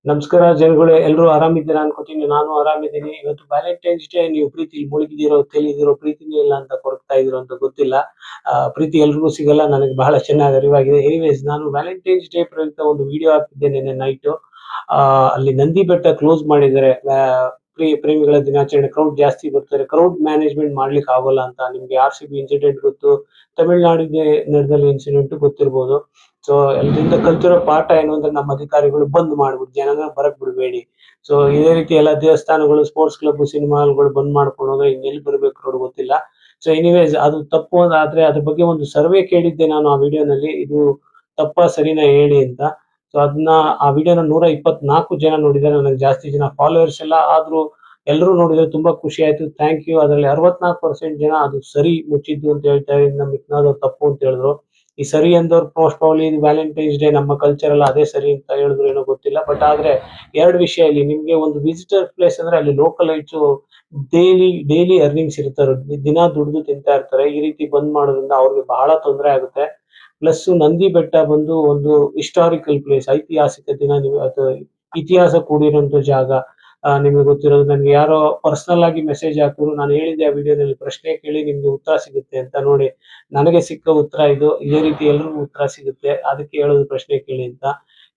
ನಮಸ್ಕಾರ ಜನಗಳೇ, ಎಲ್ರೂ ಆರಾಮಿದ್ದೀರಾ ಅನ್ಕೋತೀನಿ. ನಾನು ಆರಾಮಿದ್ದೀನಿ. ಇವತ್ತು ವ್ಯಾಲೆಂಟೈನ್ಸ್ ಡೇ. ನೀವು ಪ್ರೀತಿಲಿ ಮುಳುಗಿದಿರೋ, ತೇಲಿದಿರೋ, ಪ್ರೀತಿನೇ ಇಲ್ಲ ಅಂತ ಕೊರಗ್ತಾ ಇದೀರೋ ಅಂತ ಗೊತ್ತಿಲ್ಲ. ಪ್ರೀತಿ ಎಲ್ರಿಗೂ ಸಿಗಲ್ಲ, ನನಗೆ ಬಹಳ ಚೆನ್ನಾಗಿ ಅರಿವಾಗಿದೆ. ಎನಿವೇಸ್, ನಾನು ವ್ಯಾಲೆಂಟೈನ್ಸ್ ಡೇ ಪ್ರಯುಕ್ತ ಒಂದು ವಿಡಿಯೋ ಹಾಕಿದ್ದೆ ನಿನ್ನೆ ನೈಟು. ಅಲ್ಲಿ ನಂದಿ ಬೆಟ್ಟ ಕ್ಲೋಸ್ ಮಾಡಿದ್ದಾರೆ. ಪ್ರೇಮಿಗಳ ದಿನಾಚರಣೆ ಕ್ರೌಡ್ ಜಾಸ್ತಿ ಬರ್ತಾರೆ, ಕ್ರೌಡ್ ಮ್ಯಾನೇಜ್ಮೆಂಟ್ ಮಾಡ್ಲಿಕ್ಕೆ ಆಗೋಲ್ಲ ಅಂತ. ನಿಮ್ಗೆ RCB ಇನ್ಸಿಡೆಂಟ್ ಗೊತ್ತು, ತಮಿಳ್ನಾಡಿಗೆ ನಡೆದಲ್ಲಿ ಇನ್ಸಿಡೆಂಟ್ ಗೊತ್ತಿರ್ಬೋದು. ಸೊ ಎಲ್ರಿಂದ ಕಲ್ತಿರೋ ಪಾಠ ಏನು ಅಂದ್ರೆ, ನಮ್ಮ ಅಧಿಕಾರಿಗಳು ಬಂದ್ ಮಾಡ್ಬಿಟ್ಟು ಜನನ ಬರಕ್ ಬಿಡಬೇಡಿ. ಸೊ ಇದೇ ರೀತಿ ಎಲ್ಲ ದೇವಸ್ಥಾನಗಳು, ಸ್ಪೋರ್ಟ್ಸ್ ಕ್ಲಬ್, ಸಿನಿಮಾ ಹಾಲ್ಗಳು ಬಂದ್ ಮಾಡ್ಕೊಂಡು ಹೋದ್ರೆ ಇನ್ನೆಲ್ಲಿ ಬರ್ಬೇಕು ರೋಡ್ ಗೊತ್ತಿಲ್ಲ. ಸೊ ಎನಿವೇಸ್, ಅದು ತಪ್ಪು ಆದ್ರೆ ಅದ್ರ ಬಗ್ಗೆ ಒಂದು ಸರ್ವೆ ಕೇಳಿದ್ದೆ ನಾನು ಆ ವಿಡಿಯೋನಲ್ಲಿ. ಇದು ತಪ್ಪಾ ಸರಿನಾ ಹೇಳಿ ಅಂತ. ಸೊ ಅದನ್ನ ಆ ವಿಡಿಯೋನ 124 ಜನ ನೋಡಿದ್ದಾರೆ. ನನಗೆ ಜಾಸ್ತಿ ಜನ ಫಾಲೋವರ್ಸ್ ಎಲ್ಲ ಆದ್ರೂ ಎಲ್ಲರೂ ನೋಡಿದ್ರೆ ತುಂಬಾ ಖುಷಿ ಆಯ್ತು. Thank you. ಅದರಲ್ಲಿ 64% ಜನ ಅದು ಸರಿ ಮುಚ್ಚಿದ್ದು ಅಂತ ಹೇಳ್ತಾ ಇದ್ದಾರೆ, ನಮ್ಮ ಮಿಕ್ನಾದವ್ರು ತಪ್ಪು ಅಂತ ಹೇಳಿದ್ರು. ಈ ಸರಿ ಅಂದವ್ರು ಮೋಸ್ಟ್ ಪ್ರಾಬಬ್ಲಿ ವ್ಯಾಲೆಂಟೈನ್ಸ್ ಡೇ ನಮ್ಮ ಕಲ್ಚರ್ ಅಲ್ಲ, ಅದೇ ಸರಿ ಅಂತ ಹೇಳಿದ್ರು ಏನೋ ಗೊತ್ತಿಲ್ಲ. ಬಟ್ ಆದ್ರೆ ಎರಡು ವಿಷಯ ಇಲ್ಲಿ. ನಿಮ್ಗೆ ಒಂದು ವಿಸಿಟರ್ ಪ್ಲೇಸ್ ಅಂದ್ರೆ ಅಲ್ಲಿ ಲೋಕಲ್ ಐಟ್ಸ್ ಡೈಲಿ ಅರ್ನಿಂಗ್ಸ್ ಇರ್ತಾರೆ, ದಿನ ದುಡಿದು ತಿಂತಾ ಇರ್ತಾರೆ. ಈ ರೀತಿ ಬಂದ್ ಮಾಡೋದ್ರಿಂದ ಅವ್ರಿಗೆ ಬಹಳ ತೊಂದರೆ ಆಗುತ್ತೆ. ಪ್ಲಸ್ ನಂದಿ ಬೆಟ್ಟ ಬಂದು ಒಂದು ಹಿಸ್ಟಾರಿಕಲ್ ಪ್ಲೇಸ್, ಐತಿಹಾಸಿಕ ದಿನ, ನೀವು ಅಥವಾ ಇತಿಹಾಸ ಕೂಡಿರುವಂತ ಜಾಗ. ನಿಮ್ಗೆ ಗೊತ್ತಿರೋದು, ನನ್ಗೆ ಯಾರೋ ಪರ್ಸನಲ್ ಆಗಿ ಮೆಸೇಜ್ ಹಾಕಿದ್ರು. ನಾನು ಹೇಳಿದ್ದೆ ಆ ವಿಡಿಯೋದಲ್ಲಿ, ಪ್ರಶ್ನೆ ಕೇಳಿ ನಿಮ್ಗೆ ಉತ್ತರ ಸಿಗುತ್ತೆ ಅಂತ. ನೋಡಿ, ನನಗೆ ಸಿಕ್ಕ ಉತ್ತರ ಇದು. ಇದೇ ರೀತಿ ಎಲ್ರಿಗೂ ಉತ್ತರ ಸಿಗುತ್ತೆ, ಅದಕ್ಕೆ ಹೇಳೋದು ಪ್ರಶ್ನೆ ಕೇಳಿ ಅಂತ.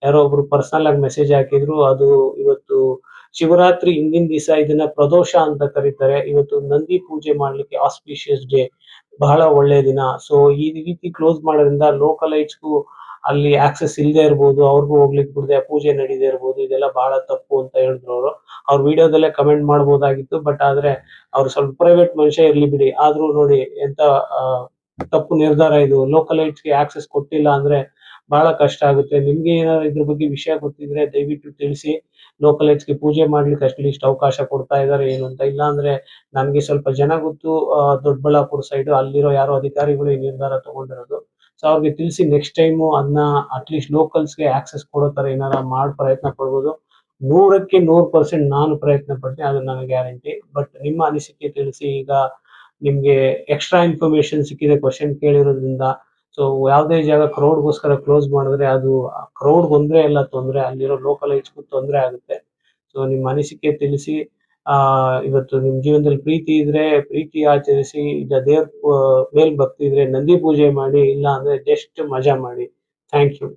ಯಾರೋ ಒಬ್ರು ಪರ್ಸನಲ್ ಆಗಿ ಮೆಸೇಜ್ ಹಾಕಿದ್ರು. ಅದು ಇವತ್ತು ಶಿವರಾತ್ರಿ ಹಿಂದಿನ ದಿವಸ, ಇದನ್ನ ಪ್ರದೋಷ ಅಂತ ಕರೀತಾರೆ. ಇವತ್ತು ನಂದಿ ಪೂಜೆ ಮಾಡ್ಲಿಕ್ಕೆ ಆಸ್ಪಿಷಿಯಸ್ ಡೇ, ಬಹಳ ಒಳ್ಳೆ ದಿನ. ಸೊ ಈ ರೀತಿ ಕ್ಲೋಸ್ ಮಾಡೋದ್ರಿಂದ ಲೋಕಲೈಟ್ಸ್ಗೂ ಅಲ್ಲಿ ಆಕ್ಸೆಸ್ ಇಲ್ಲದೆ ಇರ್ಬೋದು, ಅವ್ರಿಗೂ ಹೋಗ್ಲಿಕ್ಕೆ ಬಿಡದೆ ಪೂಜೆ ನಡೀದೇ ಇರ್ಬೋದು. ಇದೆಲ್ಲ ಬಹಳ ತಪ್ಪು ಅಂತ ಹೇಳಿದ್ರು ಅವರು. ಅವ್ರ ವಿಡಿಯೋದಲ್ಲೇ ಕಮೆಂಟ್ ಮಾಡ್ಬೋದಾಗಿತ್ತು, ಬಟ್ ಆದ್ರೆ ಅವ್ರು ಸ್ವಲ್ಪ ಪ್ರೈವೇಟ್ ಮನುಷ್ಯ, ಇರ್ಲಿ ಬಿಡಿ. ಆದ್ರೂ ನೋಡಿ ಎಂತ ತಪ್ಪು ನಿರ್ಧಾರ ಇದು. ಲೋಕಲೈಟ್ಸ್ಗೆ ಆಕ್ಸೆಸ್ ಕೊಟ್ಟಿಲ್ಲ ಅಂದ್ರೆ ಬಹಳ ಕಷ್ಟ ಆಗುತ್ತೆ. ನಿಮ್ಗೆ ಏನಾದ್ರು ಇದ್ರ ಬಗ್ಗೆ ವಿಷಯ ಗೊತ್ತಿದ್ರೆ ದಯವಿಟ್ಟು ತಿಳಿಸಿ. ಲೋಕಲೈಟ್ಸ್ಗೆ ಪೂಜೆ ಮಾಡ್ಲಿಕ್ಕೆ ಅಟ್ಲೀಸ್ಟ್ ಅವಕಾಶ ಕೊಡ್ತಾ ಇದಾರೆ ಏನು ಅಂತ. ಇಲ್ಲ ಅಂದ್ರೆ ನನ್ಗೆ ಸ್ವಲ್ಪ ಜನ ಗೊತ್ತು, ದೊಡ್ಡಬಳ್ಳಾಪುರ ಸೈಡ್ ಅಲ್ಲಿರೋ ಯಾರೋ ಅಧಿಕಾರಿಗಳು ಈ ನಿರ್ಧಾರ ತಗೊಂಡಿರೋದು. ಸೊ ಅವ್ರಿಗೆ ತಿಳಿಸಿ ನೆಕ್ಸ್ಟ್ ಟೈಮು ಅದನ್ನ ಅಟ್ಲೀಸ್ಟ್ ಲೋಕಲ್ಸ್ಗೆ ಆಕ್ಸೆಸ್ ಕೊಡೋ ತರ ಏನಾರ ಮಾಡಿ ಪ್ರಯತ್ನ ಪಡ್ಬೋದು. 100% ನಾನು ಪ್ರಯತ್ನ ಪಡ್ತೀನಿ, ಅದು ನನಗೆ ಗ್ಯಾರಂಟಿ. ಬಟ್ ನಿಮ್ಮ ಅನಿಸಿಕೆ ತಿಳಿಸಿ. ಈಗ ನಿಮ್ಗೆ ಎಕ್ಸ್ಟ್ರಾ ಇನ್ಫಾರ್ಮೇಶನ್ ಸಿಕ್ಕಿದೆ ಕ್ವಶನ್ ಕೇಳಿರೋದ್ರಿಂದ. ಸೊ ಯಾವುದೇ ಜಾಗ ಕ್ರೌಡ್ಗೋಸ್ಕರ ಕ್ಲೋಸ್ ಮಾಡಿದ್ರೆ ಅದು ಕ್ರೌಡ್ ಬಂದ್ರೆ ಎಲ್ಲ ತೊಂದ್ರೆ, ಅಲ್ಲಿರೋ ಲೋಕಲೈಟ್ಸ್ಗೂ ತೊಂದರೆ ಆಗುತ್ತೆ. ಸೊ ನಿಮ್ಮ ಅನಿಸಿಕೆ ತಿಳಿಸಿ. ಇವತ್ತು ನಿಮ್ ಜೀವನದಲ್ಲಿ ಪ್ರೀತಿ ಇದ್ರೆ ಪ್ರೀತಿ ಆಚರಿಸಿ, ಇಲ್ಲ ದೇವ್ರ ಮೇಲ್ ಭಕ್ತಿ ಇದ್ರೆ ನಂದಿ ಪೂಜೆ ಮಾಡಿ, ಇಲ್ಲ ಅಂದ್ರೆ ಜಸ್ಟ್ ಮಜಾ ಮಾಡಿ. Thank you.